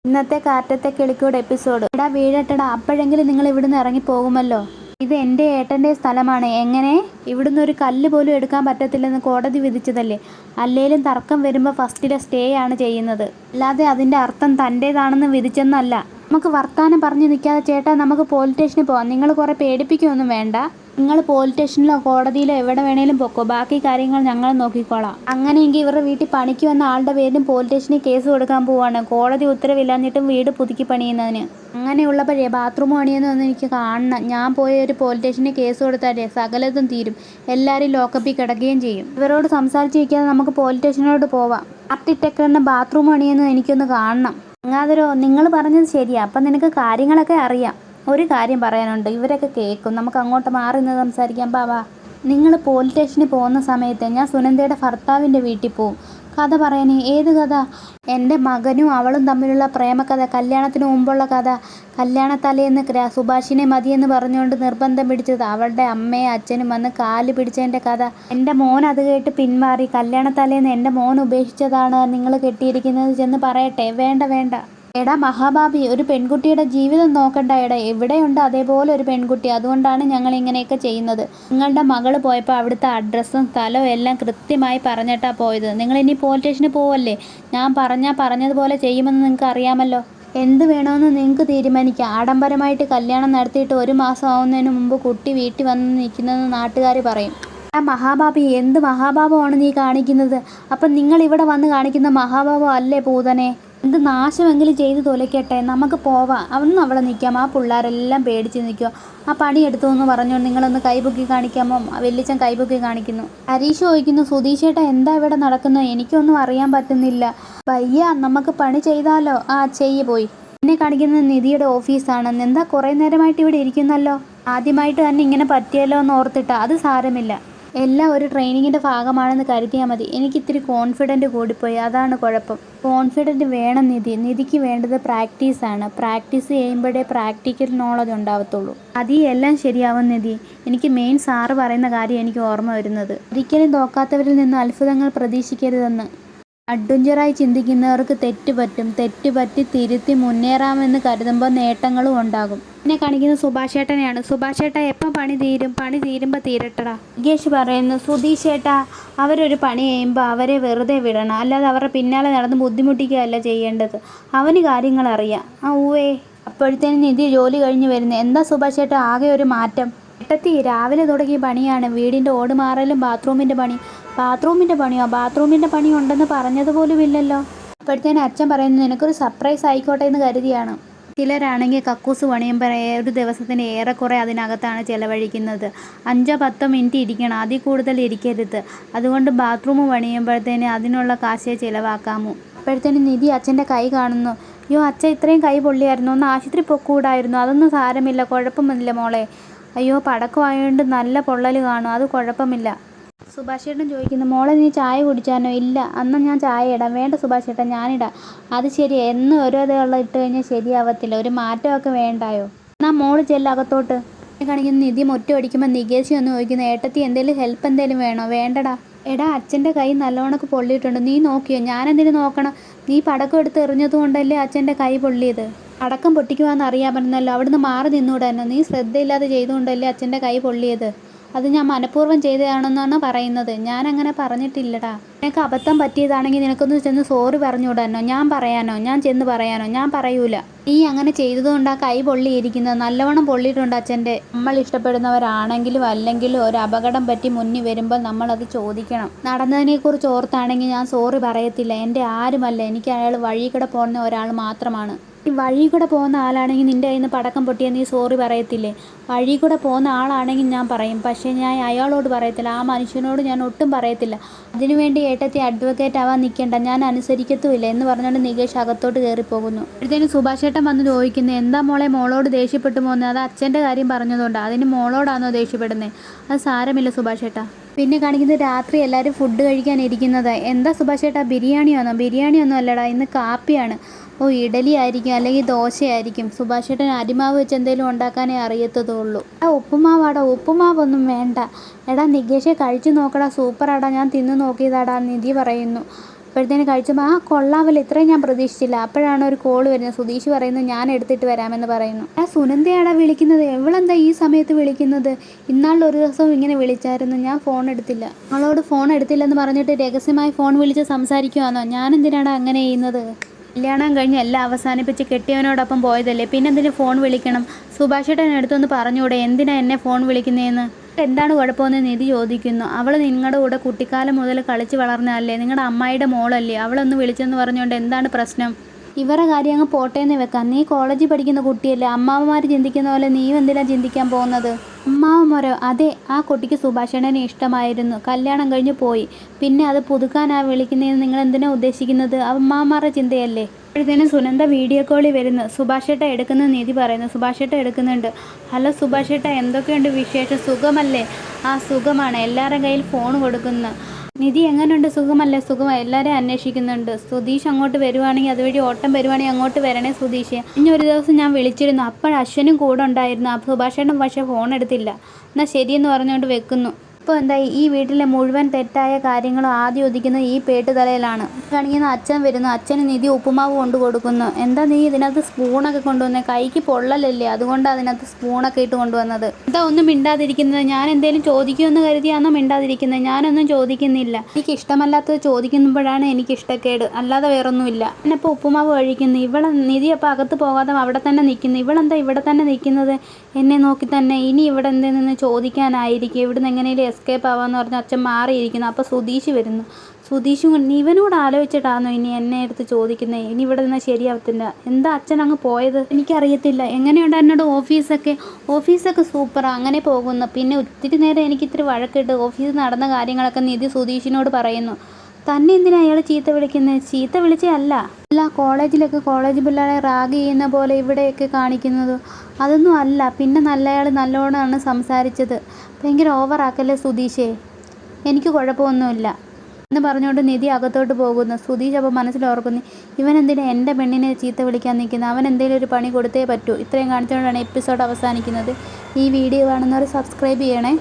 ഇന്നത്തെ കാറ്റത്തെ കിളിക്കൂട് എപ്പിസോഡ്. എടാ വീഴട്ടെടാ, അപ്പോഴെങ്കിലും നിങ്ങൾ ഇവിടുന്ന് ഇറങ്ങിപ്പോകുമല്ലോ. ഇത് എൻ്റെ ഏട്ടൻ്റെ സ്ഥലമാണ്. എങ്ങനെ? ഇവിടുന്ന് ഒരു കല്ല് പോലും എടുക്കാൻ പറ്റത്തില്ലെന്ന് കോടതി വിധിച്ചതല്ലേ. അല്ലേലും തർക്കം വരുമ്പോൾ ഫസ്റ്റിലെ സ്റ്റേ ആണ് ചെയ്യുന്നത്. അല്ലാതെ അതിൻ്റെ അർത്ഥം തൻ്റേതാണെന്ന് വിധിച്ചെന്നല്ല. നമുക്ക് വർത്താനം പറഞ്ഞു നിൽക്കാതെ ചേട്ടാ, നമുക്ക് പോലീസ് സ്റ്റേഷനിൽ പോവാം. നിങ്ങൾ കുറേ പേടിപ്പിക്കുകയൊന്നും വേണ്ട. നിങ്ങൾ പോലീസ് സ്റ്റേഷനിലോ കോടതിയിലോ എവിടെ വേണേലും പൊക്കോ, ബാക്കി കാര്യങ്ങൾ ഞങ്ങൾ നോക്കിക്കോളാം. അങ്ങനെയെങ്കിൽ ഇവരുടെ വീട്ടിൽ പണിക്ക് വന്ന ആളുടെ പേരിലും പോലീസ് സ്റ്റേഷനിൽ കേസ് കൊടുക്കാൻ പോവാണ്. കോടതി ഉത്തരവില്ലാഞ്ഞിട്ടും വീട് പുതുക്കി പണിയുന്നതിന്. അങ്ങനെയുള്ളപ്പോഴേ ബാത്റൂം പണിയെന്നൊന്ന് എനിക്ക് കാണണം. ഞാൻ പോയ ഒരു പോലീസ് സ്റ്റേഷനിൽ കേസ് കൊടുത്താലേ സകലതും തീരും. എല്ലാവരും ലോക്കപ്പിൽ കിടക്കുകയും ചെയ്യും. ഇവരോട് സംസാരിച്ചിരിക്കാതെ നമുക്ക് പോലീസ് സ്റ്റേഷനിലോട്ട് പോവാം. ആർട്ടിടെക്ടറിൻ്റെ ബാത്റൂം പണിയെന്ന് എനിക്കൊന്ന് കാണണം. അങ്ങാതരോ, നിങ്ങൾ പറഞ്ഞത് ശരിയാ. അപ്പം നിനക്ക് കാര്യങ്ങളൊക്കെ അറിയാം. ഒരു കാര്യം പറയാനുണ്ട്, ഇവരൊക്കെ കേൾക്കും. നമുക്ക് അങ്ങോട്ട് മാറി നിന്ന് സംസാരിക്കാം. ബാബാ, നിങ്ങൾ പോലീസ് സ്റ്റേഷനിൽ പോകുന്ന സമയത്ത് ഞാൻ സുനന്ദയുടെ ഭർത്താവിൻ്റെ വീട്ടിൽ പോവും. കഥ പറയാനേ. ഏത് കഥ? എൻ്റെ മകനും അവളും തമ്മിലുള്ള പ്രേമകഥ, കല്യാണത്തിന് മുമ്പുള്ള കഥ. കല്യാണത്തലേന്ന് സുഭാഷിനെ മതിയെന്ന് പറഞ്ഞുകൊണ്ട് നിർബന്ധം പിടിച്ചത് അവളുടെ അമ്മയും അച്ഛനും വന്ന് കാല് പിടിച്ചതിൻ്റെ കഥ. എൻ്റെ മോൻ അത് കേട്ട് പിന്മാറി. കല്യാണത്തലേന്ന് എൻ്റെ മോൻ ഉപേക്ഷിച്ചതാണ് നിങ്ങൾ കെട്ടിയിരിക്കുന്നത് ചെന്ന് പറയട്ടെ. വേണ്ട വേണ്ട. എടാ മഹാഭാവി, ഒരു പെൺകുട്ടിയുടെ ജീവിതം നോക്കണ്ട. എടാ, എവിടെയുണ്ട് അതേപോലെ ഒരു പെൺകുട്ടി. അതുകൊണ്ടാണ് ഞങ്ങൾ ഇങ്ങനെയൊക്കെ ചെയ്യുന്നത്. നിങ്ങളുടെ മകള് പോയപ്പോൾ അവിടുത്തെ അഡ്രസ്സും സ്ഥലവും എല്ലാം കൃത്യമായി പറഞ്ഞിട്ടാണ് പോയത്. നിങ്ങൾ ഇനി പോലീസ് സ്റ്റേഷനിൽ പോവല്ലേ? ഞാൻ പറഞ്ഞതുപോലെ ചെയ്യുമെന്ന് നിങ്ങൾക്ക് അറിയാമല്ലോ. എന്ത് വേണമെന്ന് നിങ്ങൾക്ക് തീരുമാനിക്കാം. ആഡംബരമായിട്ട് കല്യാണം നടത്തിയിട്ട് 1 മാസം ആവുന്നതിന് മുമ്പ് കുട്ടി വീട്ടിൽ വന്ന് നിൽക്കുന്നതെന്ന് നാട്ടുകാർ പറയും. ആ മഹാഭാവി, എന്ത് മഹാഭാവമാണ് നീ കാണിക്കുന്നത്? അപ്പം നിങ്ങൾ ഇവിടെ വന്ന് കാണിക്കുന്ന മഹാഭാവം അല്ലേ പൂതനെ? എന്ത് നാശമെങ്കിലും ചെയ്ത് തൊലയ്ക്കട്ടെ, നമുക്ക് പോവാം. അതൊന്നും അവിടെ നിൽക്കാം. ആ പിള്ളേരെല്ലാം പേടിച്ച് നിൽക്കുക. ആ പണി എടുത്തു എന്ന് പറഞ്ഞു. നിങ്ങളൊന്ന് കൈപൊക്കി കാണിക്കാമോ? വല്യച്ഛൻ കൈപൊക്കി കാണിക്കുന്നു. ഹരീഷ് ചോദിക്കുന്നു, സുധീഷേട്ടാ എന്താ ഇവിടെ നടക്കുന്നത്? എനിക്കൊന്നും അറിയാൻ പറ്റുന്നില്ല. വയ്യ, നമുക്ക് പണി ചെയ്താലോ? ആ ചെയ്യ് പോയി. എന്നെ കാണിക്കുന്നത് നിധിയുടെ ഓഫീസാണ്. എന്താ കുറേ നേരമായിട്ട് ഇവിടെ ഇരിക്കുന്നല്ലോ? ആദ്യമായിട്ട് തന്നെ ഇങ്ങനെ പറ്റിയല്ലോ എന്ന് ഓർത്തിട്ടാ. അത് സാരമില്ല, എല്ലാം ഒരു ട്രെയിനിങ്ങിൻ്റെ ഭാഗമാണെന്ന് കരുതിയാൽ മതി. എനിക്കിത്തിരി കോൺഫിഡൻറ്റ് കൂടിപ്പോയി, അതാണ് കുഴപ്പം. കോൺഫിഡൻറ്റ് വേണം നിധിക്ക് വേണ്ടത് പ്രാക്ടീസാണ്. പ്രാക്ടീസ് ചെയ്യുമ്പോഴേ പ്രാക്ടിക്കൽ നോളജ് ഉണ്ടാവത്തുള്ളൂ. എല്ലാം ശരിയാവും നിധി. എനിക്ക് മെയിൻ സാറ് പറയുന്ന കാര്യം എനിക്ക് ഓർമ്മ വരുന്നത്, ഒരിക്കലും തോക്കാത്തവരിൽ നിന്ന് അത്ഭുതങ്ങൾ പ്രതീക്ഷിക്കരുതെന്ന്. അഡ്വഞ്ചറായി ചിന്തിക്കുന്നവർക്ക് തെറ്റുപറ്റി തിരുത്തി മുന്നേറാമെന്ന് കരുതുമ്പോൾ നേട്ടങ്ങളും ഉണ്ടാകും. എന്നെ കാണിക്കുന്ന സുഭാഷേട്ടനെയാണ്. സുഭാഷേട്ടാ, എപ്പം പണി തീരും? പണി തീരുമ്പോൾ തീരട്ടടാ. നികേഷ് പറയുന്നു, സുധീഷേട്ടാ, അവരൊരു പണി ചെയ്യുമ്പോൾ അവരെ വെറുതെ വിടണം. അല്ലാതെ അവരുടെ പിന്നാലെ നടന്ന് ബുദ്ധിമുട്ടിക്കുകയല്ല ചെയ്യേണ്ടത്. അവന് കാര്യങ്ങൾ അറിയാം. ഊവേ. അപ്പോഴത്തേനും നിധി ജോലി കഴിഞ്ഞ് വരുന്നു. എന്താ സുഭാഷേട്ടാ ആകെ ഒരു മാറ്റം? ഏട്ടത്തി, രാവിലെ തുടങ്ങിയ പണിയാണ്. വീടിൻ്റെ ഓട് മാറലും ബാത്റൂമിൻ്റെ പണി. ബാത്റൂമിൻ്റെ പണിയോ? ബാത്റൂമിൻ്റെ പണി ഉണ്ടെന്ന് പറഞ്ഞതുപോലും ഇല്ലല്ലോ. അപ്പോഴത്തേനും അച്ഛൻ പറയുന്നു, നിനക്കൊരു സർപ്രൈസ് ആയിക്കോട്ടെ എന്ന് കരുതിയാണ്. ചിലരാണെങ്കിൽ കക്കൂസ് പണിയുമ്പോൾ ഒരു ദിവസത്തിന് ഏറെക്കുറെ അതിനകത്താണ് ചിലവഴിക്കുന്നത്. 5-10 മിനിറ്റ് ഇരിക്കണം, അതിൽ കൂടുതൽ ഇരിക്കരുത്. അതുകൊണ്ട് ബാത്റൂം പണിയുമ്പോഴത്തേന് അതിനുള്ള കാശേ ചിലവാക്കാമോ. അപ്പോഴത്തേനും നിധി അച്ഛൻ്റെ കൈ കാണുന്നു. അയ്യോ അച്ഛൻ, ഇത്രയും കൈ പൊള്ളിയായിരുന്നു. ഒന്ന് ആശുപത്രി പൊക്കൂടായിരുന്നു? അതൊന്നും സാരമില്ല, കുഴപ്പമില്ല മോളെ. അയ്യോ, പടക്കമായതുകൊണ്ട് നല്ല പൊള്ളൽ കാണും, അത് കുഴപ്പമില്ല. സുഭാഷേട്ടൻ ചോദിക്കുന്നു, മോളെ നീ ചായ കുടിച്ചാനോ? ഇല്ല, അന്ന് ഞാൻ ചായ ഇടാം. വേണ്ട സുഭാഷേട്ടൻ, ഞാനിടാം. അത് ശരി, എന്നും ഓരോ ഇട്ട് കഴിഞ്ഞാൽ ശരിയാവത്തില്ല. ഒരു മാറ്റമൊക്കെ വേണ്ടായോ? എന്നാൽ മോള് ചെല്ലകത്തോട്ട്. കാണിക്കുന്ന നിധി മൊറ്റ അടിക്കുമ്പോൾ നികേശി ഒന്ന് ചോദിക്കുന്നു, ഏട്ടത്തി എന്തെങ്കിലും ഹെൽപ്പ് എന്തെങ്കിലും വേണോ? വേണ്ടടാ. എടാ, അച്ഛൻ്റെ കൈ നല്ലോണക്ക് പൊള്ളിയിട്ടുണ്ട്. നീ നോക്കിയോ? ഞാനെന്തിനു നോക്കണം? നീ പടക്കം എടുത്ത് എറിഞ്ഞത് കൊണ്ടല്ലേ അച്ഛൻ്റെ കൈ പൊള്ളിയത്. പടക്കം പൊട്ടിക്കുവാന്ന് അറിയാമായിരുന്നല്ലോ. അവിടുന്ന് മാറി നിന്നൂടാനോ? നീ ശ്രദ്ധയില്ലാതെ ചെയ്തുകൊണ്ടല്ലേ അച്ഛൻ്റെ കൈ പൊള്ളിയത്. അത് ഞാൻ മനഃപൂർവ്വം ചെയ്തതാണെന്നാണ് പറയുന്നത്. ഞാൻ അങ്ങനെ പറഞ്ഞിട്ടില്ലടാ. നിനക്ക് അബദ്ധം പറ്റിയതാണെങ്കിൽ നിനക്കൊന്ന് ചെന്ന് സോറി പറഞ്ഞുവിടാനോ? ഞാൻ ചെന്ന് പറയാനോ? ഞാൻ പറയൂല. നീ അങ്ങനെ ചെയ്തതുകൊണ്ട് ആ കൈ പൊള്ളിയിരിക്കുന്നത്. നല്ലവണ്ണം പൊള്ളിയിട്ടുണ്ട് അച്ഛൻ്റെ. നമ്മൾ ഇഷ്ടപ്പെടുന്നവരാണെങ്കിലും അല്ലെങ്കിലും ഒരു അപകടം പറ്റി മുന്നിൽ വരുമ്പോൾ നമ്മളത് ചോദിക്കണം. നടന്നതിനെക്കുറിച്ച് ഓർത്താണെങ്കിൽ ഞാൻ സോറി പറയത്തില്ല. എൻ്റെ ആരുമല്ല, എനിക്ക് അയാൾ വഴി കൂടെ പോകുന്ന ഒരാൾ മാത്രമാണ്. ഈ വഴി കൂടെ പോകുന്ന ആളാണെങ്കിൽ നിൻ്റെ കയ്യിൽ നിന്ന് പടക്കം പൊട്ടിയാൽ നീ സോറി പറയത്തില്ലേ? വഴി കൂടെ പോകുന്ന ആളാണെങ്കിൽ ഞാൻ പറയും, പക്ഷേ ഞാൻ അയാളോട് പറയത്തില്ല. ആ മനുഷ്യനോട് ഞാൻ ഒട്ടും പറയത്തില്ല. അതിനുവേണ്ടി ഏട്ടത്തി അഡ്വക്കേറ്റ് ആവാൻ നിൽക്കേണ്ട, ഞാൻ അനുസരിക്കത്തുമില്ല എന്ന് പറഞ്ഞുകൊണ്ട് നികേഷ് അകത്തോട്ട് കയറിപ്പോകുന്നു. അപ്പോഴത്തേനും സുഭാഷേട്ടൻ വന്ന് ചോദിക്കുന്നു, എന്താ മോളെ മോളോട് ദേഷ്യപ്പെട്ടു പോകുന്നത്? അത് അച്ഛൻ്റെ കാര്യം പറഞ്ഞതുകൊണ്ട്. അതിന് മോളോടാണോ ദേഷ്യപ്പെടുന്നത്? അത് സാരമില്ല സുഭാഷേട്ടാ. പിന്നെ കാണിക്കുന്നത് രാത്രി എല്ലാവരും ഫുഡ് കഴിക്കാനിരിക്കുന്നത്. എന്താ സുഭാഷേട്ടാ, ബിരിയാണിയൊന്നും അല്ലടാ, ഇന്ന് കാപ്പിയാണ്. ഓ, ഇഡലി ആയിരിക്കും, അല്ലെങ്കിൽ ദോശയായിരിക്കും. സുഭാഷേട്ടൻ അരിമാവ് വെച്ച് എന്തെങ്കിലും ഉണ്ടാക്കാനേ അറിയത്തതുള്ളൂ. ഉപ്പുമാവാടാ. ഉപ്പുമാവൊന്നും വേണ്ട. എടാ നികേഷെ, കഴിച്ചു നോക്കടാ, സൂപ്പറാടാ, ഞാൻ തിന്നു നോക്കിയതാടാ, നിധി പറയുന്നു. അപ്പോഴത്തേന് കഴിച്ചപ്പോൾ ആ കൊള്ളാമല്ലോ, ഇത്രയും ഞാൻ പ്രതീക്ഷിച്ചില്ല. അപ്പോഴാണ് ഒരു കോൾ വരുന്നത്. സുധീഷ് പറയുന്നത് ഞാൻ എടുത്തിട്ട് വരാമെന്ന് പറയുന്നു. ആ സുനന്ദയാടാ വിളിക്കുന്നത്. എവളെന്താ ഈ സമയത്ത് വിളിക്കുന്നത്? ഇന്നാളിലൊരു ദിവസവും ഇങ്ങനെ വിളിച്ചായിരുന്നു, ഞാൻ ഫോൺ എടുത്തില്ല. അവളോട് ഫോൺ എടുത്തില്ലെന്ന് പറഞ്ഞിട്ട് രഹസ്യമായി ഫോൺ വിളിച്ച് സംസാരിക്കുവാന്നോ? ഞാനെന്തിനാണ് അങ്ങനെ ചെയ്യുന്നത്? കല്യാണം കഴിഞ്ഞ് എല്ലാം അവസാനിപ്പിച്ച് കെട്ടിയവനോടൊപ്പം പോയതല്ലേ, പിന്നെന്തിന് ഫോൺ വിളിക്കണം? സുഭാഷേട്ടൻ എടുത്തൊന്ന് പറഞ്ഞൂടെ എന്തിനാ എന്നെ ഫോൺ വിളിക്കുന്നതെന്ന്? എന്താണ് കുഴപ്പമെന്ന് നിധി ചോദിക്കുന്നു. അവൾ നിങ്ങളുടെ കൂടെ കുട്ടിക്കാലം മുതൽ കളിച്ച് വളർന്നതല്ലേ, നിങ്ങളുടെ അമ്മായിയുടെ മോളല്ലേ, അവളൊന്ന് വിളിച്ചെന്ന് പറഞ്ഞുകൊണ്ട് എന്താണ് പ്രശ്നം? ഇവരുടെ കാര്യം അങ്ങ് പോട്ടേന്ന് വെക്കാം. നീ കോളേജിൽ പഠിക്കുന്ന കുട്ടിയല്ലേ, അമ്മാവന്മാർ ചിന്തിക്കുന്ന പോലെ നീയും എന്തിനാ ചിന്തിക്കാൻ പോകുന്നത്? അമ്മാവന്മാരോ? അതെ, ആ കുട്ടിക്ക് സുഭാഷേട്ടനെ ഇഷ്ടമായിരുന്നു, കല്യാണം കഴിഞ്ഞ് പോയി, പിന്നെ അത് പുതുക്കാനാ വിളിക്കുന്നതെന്ന് നിങ്ങൾ എന്തിനാ ഉദ്ദേശിക്കുന്നത്? അമ്മാവന്മാരുടെ ചിന്തയല്ലേ. അപ്പോഴത്തേനും സുനന്ദ വീഡിയോ കോളിൽ വരുന്നു. സുഭാഷേട്ട എടുക്കുന്ന നിധി പറയുന്നു. സുഭാഷേട്ട എടുക്കുന്നുണ്ട്. ഹലോ സുഭാഷേട്ട, എന്തൊക്കെയുണ്ട് വിശേഷം? സുഖമല്ലേ? ആ സുഖമാണ്. എല്ലാവരുടെ കയ്യിൽ ഫോൺ കൊടുക്കുന്നു. നിധി എങ്ങനെയുണ്ട്? സുഖമല്ലേ? സുഖമാണ്. എല്ലാവരെയും അന്വേഷിക്കുന്നുണ്ട്. സുധീഷ് അങ്ങോട്ട് വരുവാണെങ്കിൽ അതുവഴി ഓട്ടം വരുവാണെങ്കിൽ അങ്ങോട്ട് വരണേ സുധീഷ്. ഇനി ഒരു ദിവസം ഞാൻ വിളിച്ചിരുന്നു, അപ്പോൾ അശ്വനും കൂടെ ഉണ്ടായിരുന്നു. സുഭാഷേട്ടൻ പക്ഷേ ഫോൺ എടുത്തില്ല. എന്നാൽ ശരിയെന്ന് പറഞ്ഞുകൊണ്ട് വെക്കുന്നു. ഇപ്പോൾ എന്തായി? ഈ വീട്ടിലെ മുഴുവൻ തെറ്റായ കാര്യങ്ങളും ആദ്യം ഉദിക്കുന്നത് ഈ പേട്ടുതലയിലാണ്. കാണിക്കുന്ന അച്ഛൻ വരുന്നു. അച്ഛന് നിധി ഉപ്പുമാവ് കൊണ്ട് കൊടുക്കുന്നു. എന്താ നീ ഇതിനകത്ത് സ്പൂണൊക്കെ കൊണ്ടുവന്നത്? കൈക്ക് പൊള്ളലല്ലേ, അതുകൊണ്ടാണ് അതിനകത്ത് സ്പൂണൊക്കെ ഇട്ട് കൊണ്ടുവന്നത്. എന്താ ഒന്നും മിണ്ടാതിരിക്കുന്നത്? ഞാൻ എന്തെങ്കിലും ചോദിക്കുമെന്ന് കരുതിയാണോ മിണ്ടാതിരിക്കുന്നത്? ഞാനൊന്നും ചോദിക്കുന്നില്ല. എനിക്ക് ഇഷ്ടമല്ലാത്തത് ചോദിക്കുമ്പോഴാണ് എനിക്ക് ഇഷ്ടക്കേട്, അല്ലാതെ വേറൊന്നുമില്ല. ഞാനിപ്പോൾ ഉപ്പുമാവ് കഴിക്കുന്നു. ഇവിടെ നിധി അപ്പോൾ അകത്ത് പോകാതെ അവിടെ തന്നെ നിൽക്കുന്നു. ഇവളെന്താ ഇവിടെ തന്നെ നിൽക്കുന്നത് എന്നെ നോക്കി തന്നെ? ഇനി ഇവിടെ എന്തെന്ന് ചോദിക്കാനായിരിക്കും. ഇവിടുന്ന് എങ്ങനെയും എസ്കേപ്പ് ആവാന്ന് പറഞ്ഞ് അച്ഛൻ മാറിയിരിക്കുന്നു. അപ്പോൾ സുധീഷ് വരുന്നു. സുധീഷും ഇവനോട് ആലോചിച്ചിട്ടാണോ ഇനി എന്നെ എടുത്ത് ചോദിക്കുന്നത്? ഇനി ഇവിടെ നിന്നാൽ ശരിയാവത്തില്ല. എന്താ അച്ഛൻ അങ്ങ് പോയത്? എനിക്കറിയത്തില്ല. എങ്ങനെയുണ്ട് എന്നോട് ഓഫീസൊക്കെ? ഓഫീസൊക്കെ സൂപ്പറാണ്, അങ്ങനെ പോകുന്നു. പിന്നെ ഒത്തിരി നേരം എനിക്ക് ഇത്തിരി വഴക്കിട്ട് ഓഫീസിൽ നടന്ന കാര്യങ്ങളൊക്കെ നിധി സുധീഷിനോട് പറയുന്നു. തന്നെ എന്തിനാ അയാൾ ചീത്ത വിളിക്കുന്നത്? ചീത്ത വിളിച്ചേ അല്ല, കോളേജിലൊക്കെ കോളേജ് പിള്ളേരെ റാഗ് ചെയ്യുന്ന പോലെ ഇവിടെയൊക്കെ കാണിക്കുന്നത് അതൊന്നും അല്ല. പിന്നെ നല്ലയാൾ നല്ലോണമാണ് സംസാരിച്ചത്. ഭയങ്കര ഓവറാക്കല്ലേ സുധീഷേ, എനിക്ക് കുഴപ്പമൊന്നുമില്ല എന്ന് പറഞ്ഞുകൊണ്ട് നിധി അകത്തോട്ട് പോകുന്നു. സുധീഷ് അപ്പോൾ മനസ്സിൽ ഓർക്കുന്നു, ഇവനെന്തിനാ എൻ്റെ പെണ്ണിനെ ചീത്ത വിളിക്കാൻ നിൽക്കുന്നത്? അവൻ എന്തെങ്കിലും ഒരു പണി കൊടുത്തേ പറ്റൂ. ഇത്രയും കാണിച്ചുകൊണ്ടാണ് എപ്പിസോഡ് അവസാനിക്കുന്നത്. ഈ വീഡിയോ കാണുന്നവർ സബ്സ്ക്രൈബ് ചെയ്യണേ.